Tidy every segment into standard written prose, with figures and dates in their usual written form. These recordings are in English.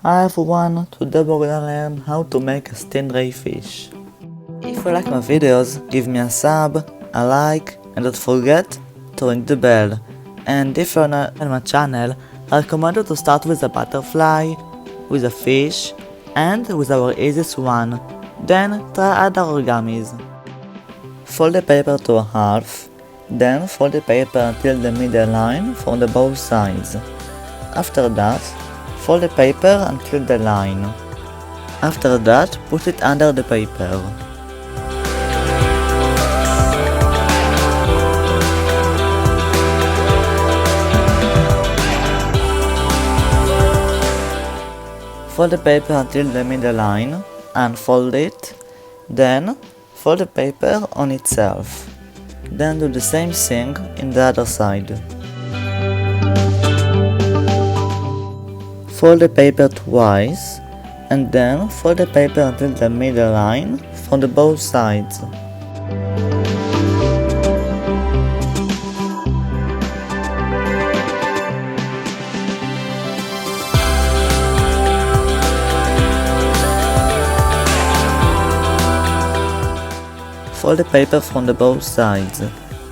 Hi everyone, today we're gonna learn how to make a stingray fish. If you like my videos, give me a sub, a like, and don't forget to ring the bell. And if you're not on my channel, I recommend you to start with a butterfly, with a fish, and with our easiest one. Then try other origamis. Fold the paper to a half, then fold the paper until the middle line from the both sides. After that, fold the paper until the line. After that, put it under the paper. Fold the paper until the middle line, unfold it, then fold the paper on itself. Then do the same thing in the other side. Fold the paper twice, and then fold the paper until the middle line from the both sides. Fold the paper from the both sides.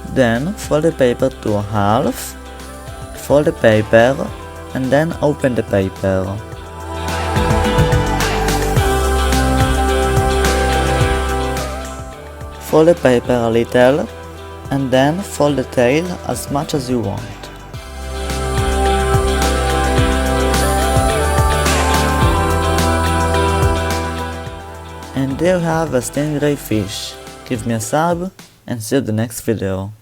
Then fold the paper to a half, fold the paper, and then open the paper. Fold the paper a little, and then fold the tail as much as you want. And there you have a stingray fish. Give me a sub, and see you in the next video.